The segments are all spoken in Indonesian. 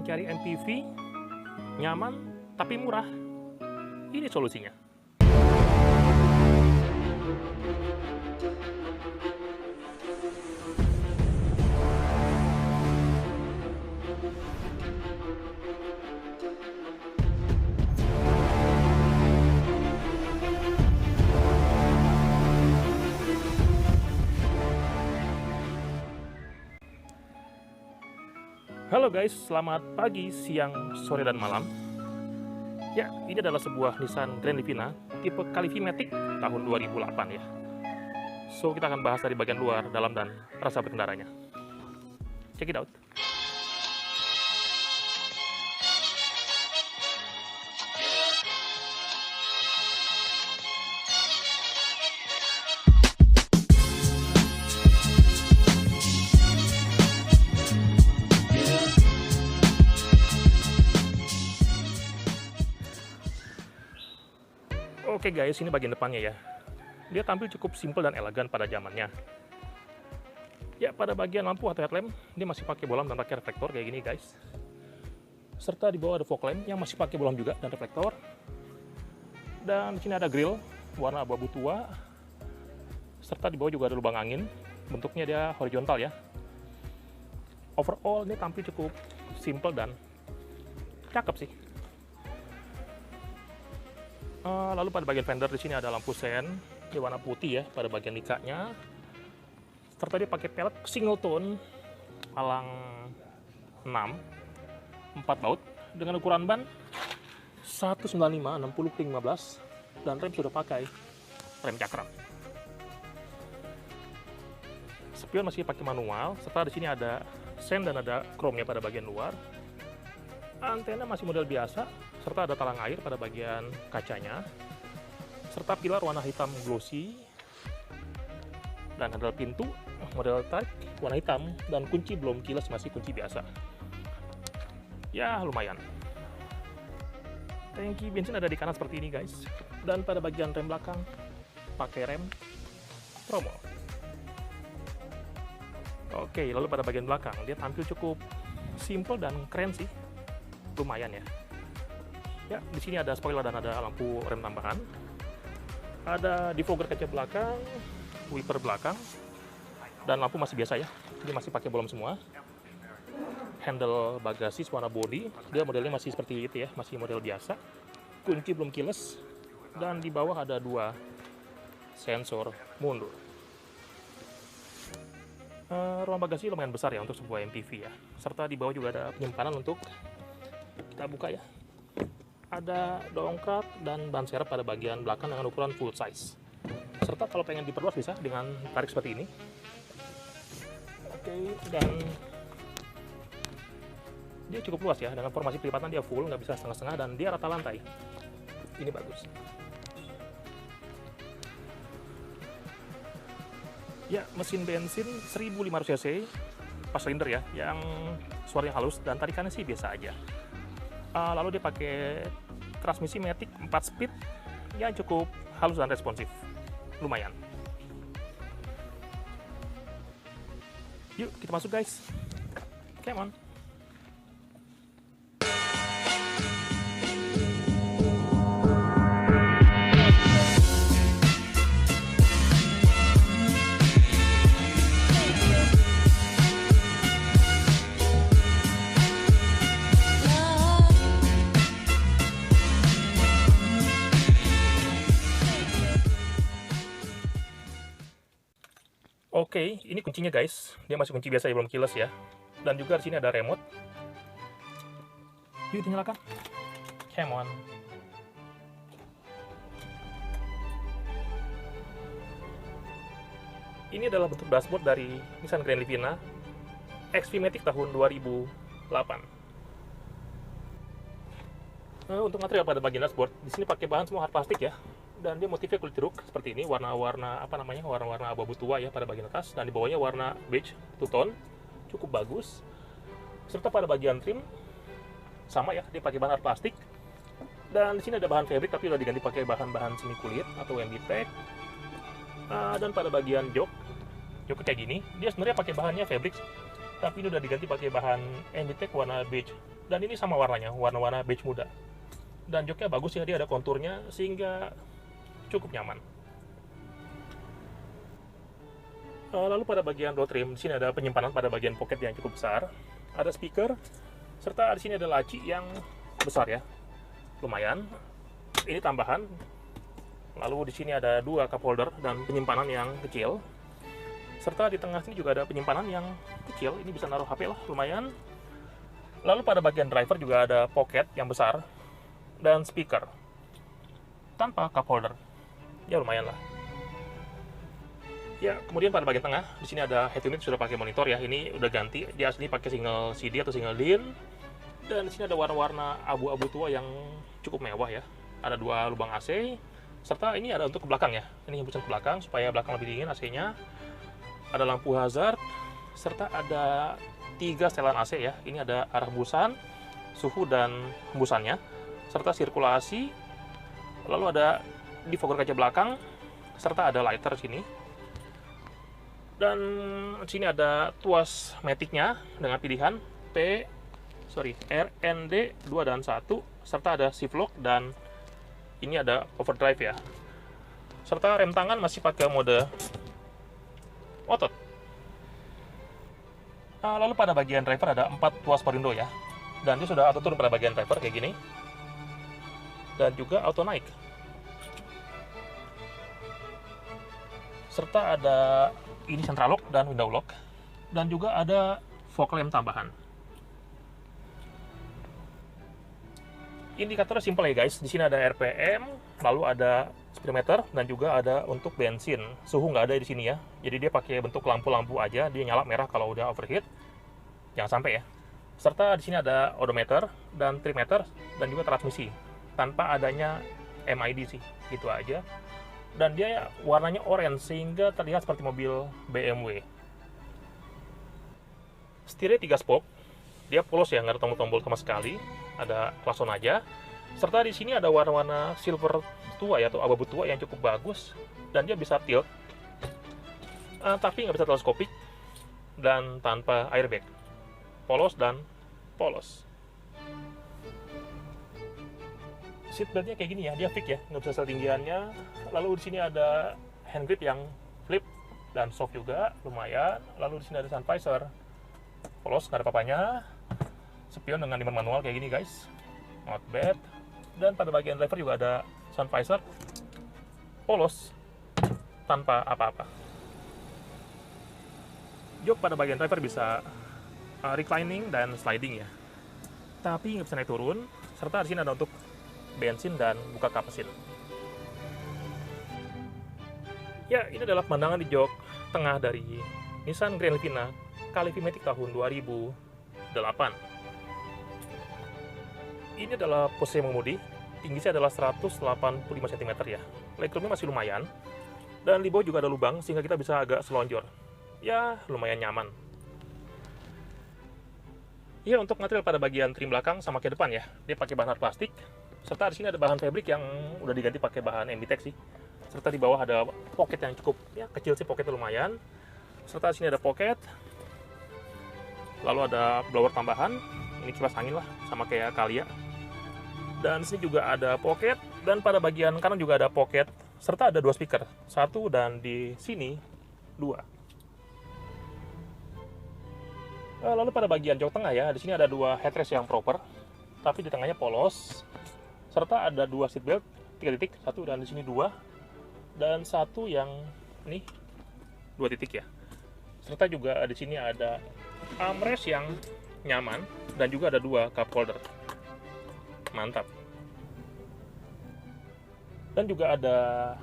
mencari MPV nyaman tapi murah, ini solusinya. Halo guys, selamat pagi, siang, sore, dan malam. Ya, ini adalah sebuah Nissan Grand Livina tipe Calivi-Matic tahun 2008 ya. So, kita akan bahas dari bagian luar, dalam, dan rasa berkendaranya. Check it out. Oke guys, ini bagian depannya ya. Dia tampil cukup simple dan elegan pada zamannya. Ya, pada bagian lampu atau headlamp, dia masih pakai bolam dan pakai reflektor kayak gini guys. Serta di bawah ada fog lamp yang masih pakai bolam juga dan reflektor. Dan di sini ada grill warna abu-abu tua. Serta di bawah juga ada lubang angin. Bentuknya dia horizontal ya. Overall ini tampil cukup simple dan cakep sih. Lalu pada bagian fender di sini ada lampu sen di warna putih ya pada bagian likanya. Serta dia pakai pelek single tone palang 6 4 baut dengan ukuran ban 195 60/15 dan rem sudah pakai rem cakram. Spion masih pakai manual, serta di sini ada sen dan ada chrome pada bagian luar. Antena masih model biasa, serta ada talang air pada bagian kacanya, serta pilar warna hitam glossy, dan handle pintu model type warna hitam, dan kunci belum kilas, masih kunci biasa. Ya, lumayan. Tangki bensin ada di kanan seperti ini guys, dan pada bagian rem belakang pakai rem promo. Oke, lalu pada bagian belakang dia tampil cukup simple dan keren sih, lumayan ya. Ya, di sini ada spoiler dan ada lampu rem tambahan. Ada defogger kaca belakang, wiper belakang, dan lampu masih biasa ya. Dia masih pakai bolam semua. Handle bagasi warna body, dia modelnya masih seperti itu ya, masih model biasa. Kunci belum keyless, dan di bawah ada 2 sensor mundur. Ruang bagasi lumayan besar ya untuk sebuah MPV ya. Serta di bawah juga ada penyimpanan untuk kita buka ya. Ada dongkrak dan ban serep pada bagian belakang dengan ukuran full size. Serta kalau pengen diperluas bisa dengan tarik seperti ini. Oke, dan dia cukup luas ya, dengan formasi pelipatan dia full, nggak bisa setengah-setengah, dan dia rata lantai. Ini bagus. Ya, mesin bensin 1500 cc, 4 silinder ya, yang suaranya halus dan tarikannya sih biasa aja. Lalu dia pakai transmisi Matic 4 speed yang cukup halus dan responsif, lumayan. Yuk kita masuk guys, come on. Oke, ini kuncinya guys. Dia masih kunci biasa ya, belum keyless ya. Dan juga di sini ada remote. Yuk dinyalakan. Come on. Ini adalah bentuk dashboard dari Nissan Grand Livina XV-Matic tahun 2008. Untuk material pada bagian dashboard, di sini pakai bahan semua hard plastik ya. Dan dia motifnya kulit jeruk seperti ini, warna-warna warna-warna abu-abu tua ya pada bagian atas, dan di bawahnya warna beige two tone, cukup bagus. Serta pada bagian trim sama ya, dia pakai bahan hard plastik. Dan di sini ada bahan fabric tapi udah diganti pakai bahan-bahan semi kulit atau MB-Tech. Dan pada bagian jok kayak gini, dia sebenarnya pakai bahannya fabric, tapi ini udah diganti pakai bahan MB-Tech warna beige Dan ini sama warnanya, warna-warna beige muda. Dan joknya bagus ya, dia ada konturnya sehingga cukup nyaman. Lalu pada bagian door trim, di sini ada penyimpanan pada bagian pocket yang cukup besar. Ada speaker, serta di sini ada laci yang besar ya, lumayan. Ini tambahan. Lalu di sini ada dua cup holder dan penyimpanan yang kecil. Serta di tengah sini juga ada penyimpanan yang kecil. Ini bisa naruh HP lah, lumayan. Lalu pada bagian driver juga ada pocket yang besar dan speaker tanpa cup holder. Ya lumayan lah. Ya, kemudian pada bagian tengah di sini ada head unit sudah pakai monitor ya. Ini udah ganti. Dia asli pakai single CD atau single DIN. Dan di sini ada warna-warna abu-abu tua yang cukup mewah ya. Ada dua lubang AC. Serta ini ada untuk ke belakang ya. Ini hembusan ke belakang supaya belakang lebih dingin AC-nya. Ada lampu hazard. Serta ada 3 setelan AC ya. Ini ada arah hembusan, suhu dan hembusannya. Serta sirkulasi. Lalu ada defogger kaca belakang. Serta ada lighter sini. Dan di sini ada tuas matic-nya dengan pilihan RND 2 dan 1, serta ada shift lock dan ini ada overdrive ya. Serta rem tangan masih pakai mode otot. Lalu pada bagian driver ada 4 tuas power window ya. Dan dia sudah auto turun pada bagian driver kayak gini. Dan juga auto naik. Serta ada ini central lock dan window lock. Dan juga ada fog lamp tambahan. Indikatornya simple ya guys. Di sini ada RPM, lalu ada speedometer dan juga ada untuk bensin. Suhu nggak ada di sini ya. Jadi dia pakai bentuk lampu-lampu aja. Dia nyala merah kalau udah overheat. Jangan sampai ya. Serta di sini ada odometer dan trimeter dan juga transmisi tanpa adanya MID sih. Gitu aja. Dan dia warnanya orange sehingga terlihat seperti mobil BMW. Setirnya 3 spoke. Dia polos ya, nggak ada tombol-tombol sama sekali. Ada klakson aja. Serta di sini ada warna-warna silver tua ya, atau abu-abu tua yang cukup bagus. Dan dia bisa tilt. Tapi nggak bisa teleskopik. Dan tanpa airbag. Polos dan polos. Seatbeltnya kayak gini ya, dia fix ya, nggak bisa setel tinggiannya. Lalu di sini ada hand grip yang flip dan soft juga, lumayan. Lalu di sini ada sun visor. Polos, nggak ada papanya. Spion dengan dimmer manual kayak gini guys, not bad. Dan pada bagian driver juga ada sun visor, polos, tanpa apa-apa. Jok pada bagian driver bisa reclining dan sliding ya, tapi nggak bisa naik turun. Serta di sini ada untuk bensin dan buka kap mesin. Ya, ini adalah pemandangan di jok tengah dari Nissan Grand Livina Kalifi Matic tahun 2008. Ini adalah posisi mengemudi, tinggi saya adalah 185 cm ya. Legroomnya masih lumayan, dan di bawah juga ada lubang sehingga kita bisa agak selonjor. Ya, lumayan nyaman. Ya, untuk material pada bagian trim belakang sama kayak depan ya, dia pakai bahan hard plastik. Serta di sini ada bahan fabric yang udah diganti pakai bahan MBTEX sih. Serta di bawah ada pocket yang cukup ya kecil sih, pocketnya lumayan. Serta di sini ada pocket. Lalu ada blower tambahan. Ini kipas angin lah, sama kayak Calya. Dan di sini juga ada pocket, dan pada bagian kanan juga ada pocket, serta ada 2 speaker, 1 dan di sini 2. Lalu pada bagian jok tengah ya, di sini ada 2 headrest yang proper, tapi di tengahnya polos, serta ada 2 seat belt, 3 titik, 1 dan di sini 2, dan 1 yang ini 2 titik ya. Serta juga di sini ada armrest yang nyaman dan juga ada 2 cup holder. Mantap. Dan juga ada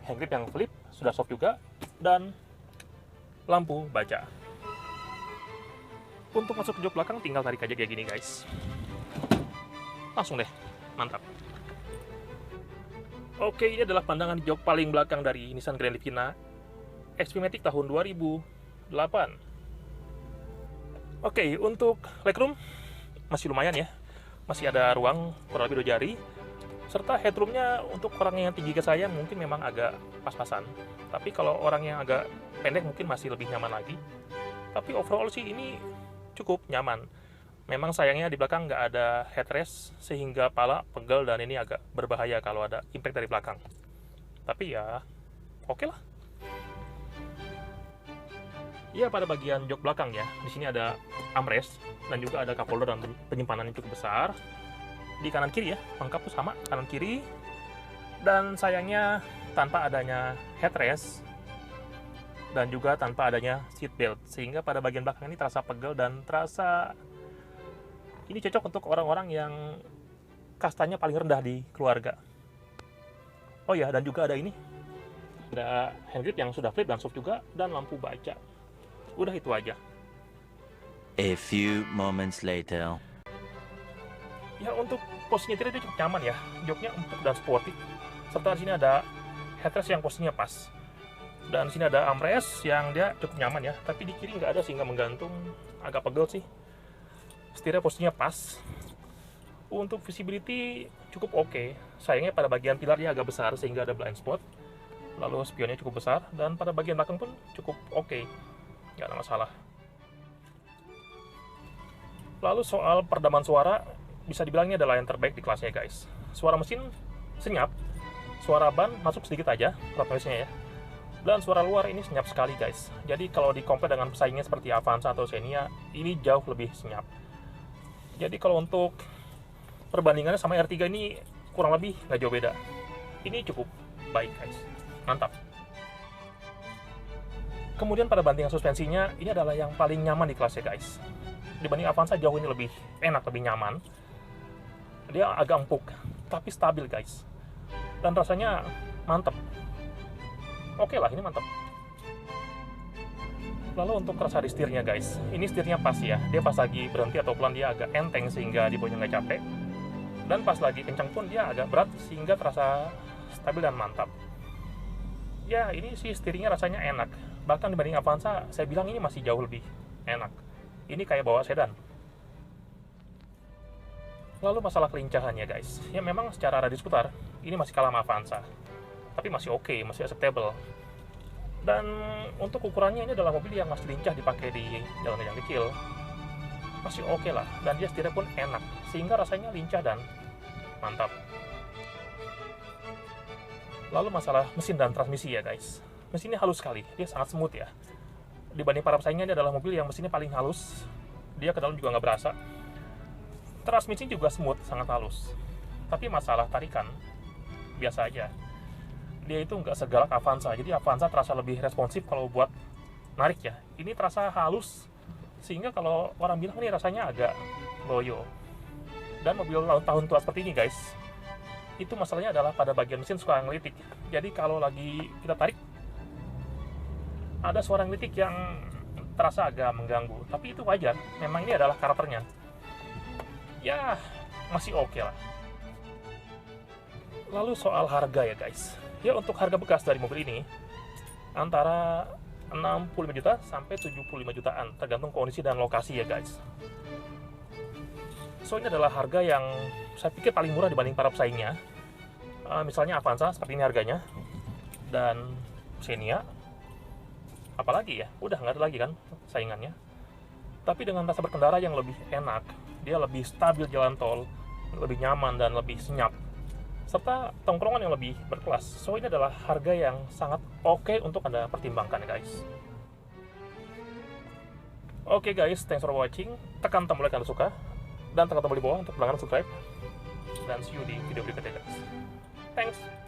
hand grip yang flip, sudah soft juga, dan lampu baca. Untuk masuk ke jok belakang tinggal tarik aja kayak gini guys. Langsung deh, mantap. Oke, ini adalah pandangan jok paling belakang dari Nissan Grand Livina XP Matic tahun 2008. Oke, untuk legroom masih lumayan ya. Masih ada ruang kurang lebih 2 jari. Serta headroomnya untuk orang yang tinggi ke saya mungkin memang agak pas-pasan. Tapi kalau orang yang agak pendek mungkin masih lebih nyaman lagi. Tapi overall sih ini cukup nyaman. Memang sayangnya di belakang nggak ada headrest sehingga pala pegel dan ini agak berbahaya kalau ada impact dari belakang. Tapi ya oke lah. Ya pada bagian jok belakang ya, di sini ada armrest dan juga ada cup holder dan penyimpanan yang cukup besar. Di kanan kiri ya, lengkap tuh sama kanan kiri. Dan sayangnya tanpa adanya headrest dan juga tanpa adanya seat belt, sehingga pada bagian belakang ini terasa pegel dan terasa ini cocok untuk orang-orang yang kastanya paling rendah di keluarga. Oh ya, dan juga ada ini, ada hand grip yang sudah flip dan soft juga, dan lampu baca. Udah itu aja. A few moments later. Ya untuk posisi nyetir itu cukup nyaman ya, joknya empuk dan sporty. Serta di sini ada headrest yang posisinya pas. Dan di sini ada armrest yang dia cukup nyaman ya, tapi di kiri nggak ada sehingga menggantung, agak pegel sih. Setirnya posisinya pas. Untuk visibility cukup oke. Sayangnya pada bagian pilar dia agak besar sehingga ada blind spot. Lalu spionnya cukup besar dan pada bagian belakang pun cukup oke. Nggak ada masalah. Lalu soal peredaman suara, bisa dibilang ini adalah yang terbaik di kelasnya guys. Suara mesin senyap, suara ban masuk sedikit aja, road noise-nya ya. Dan suara luar ini senyap sekali guys. Jadi kalau di-compare dengan pesaingnya seperti Avanza atau Xenia, ini jauh lebih senyap. Jadi kalau untuk perbandingannya sama R3 ini kurang lebih nggak jauh beda. Ini cukup baik guys, mantap. Kemudian pada bantingan suspensinya, ini adalah yang paling nyaman di kelasnya guys. Dibanding Avanza jauh ini lebih enak, lebih nyaman. Dia agak empuk, tapi stabil guys. Dan rasanya mantap. Oke lah, ini mantap. Lalu untuk rasa di setirnya guys, ini setirnya pas ya. Dia pas lagi berhenti atau pelan dia agak enteng sehingga dibawanya nggak capek. Dan pas lagi kencang pun dia agak berat sehingga terasa stabil dan mantap. Ya ini sih setirnya rasanya enak. Bahkan dibanding Avanza, saya bilang ini masih jauh lebih enak. Ini kayak bawa sedan. Lalu masalah kelincahannya guys, ya memang secara radius putar ini masih kalah sama Avanza, tapi masih oke, masih acceptable. Dan untuk ukurannya ini adalah mobil yang masih lincah dipakai di jalanan yang kecil, masih oke lah. Dan dia setirnya pun enak, sehingga rasanya lincah dan mantap. Lalu masalah mesin dan transmisi ya guys, mesinnya halus sekali, dia sangat smooth ya. Dibanding para pesaingnya, ini adalah mobil yang mesinnya paling halus, dia ke dalam juga nggak berasa. Transmisi juga smooth, sangat halus. Tapi masalah tarikan, biasa aja. Dia itu nggak segalak Avanza, jadi Avanza terasa lebih responsif kalau buat narik ya. Ini terasa halus, sehingga kalau orang bilang ini rasanya agak loyo. Dan mobil tahun tua seperti ini guys, itu masalahnya adalah pada bagian mesin suka ngelitik. Jadi kalau lagi kita tarik, ada suara ngelitik yang terasa agak mengganggu. Tapi itu wajar, memang ini adalah karakternya. Ya, masih oke lah. Lalu soal harga ya guys. Ya untuk harga bekas dari mobil ini antara 65 juta sampai 75 jutaan tergantung kondisi dan lokasi ya guys. So ini adalah harga yang saya pikir paling murah dibanding para pesaingnya. Misalnya Avanza seperti ini harganya, dan Xenia apalagi ya, udah nggak ada lagi kan saingannya. Tapi dengan rasa berkendara yang lebih enak, dia lebih stabil jalan tol, lebih nyaman dan lebih senyap, serta tongkrongan yang lebih berkelas. So ini adalah harga yang sangat oke untuk Anda pertimbangkan guys. Oke guys, thanks for watching. Tekan tombol like kalau suka, dan tekan tombol di bawah untuk berlangganan subscribe. Dan see you di video berikutnya guys. Thanks.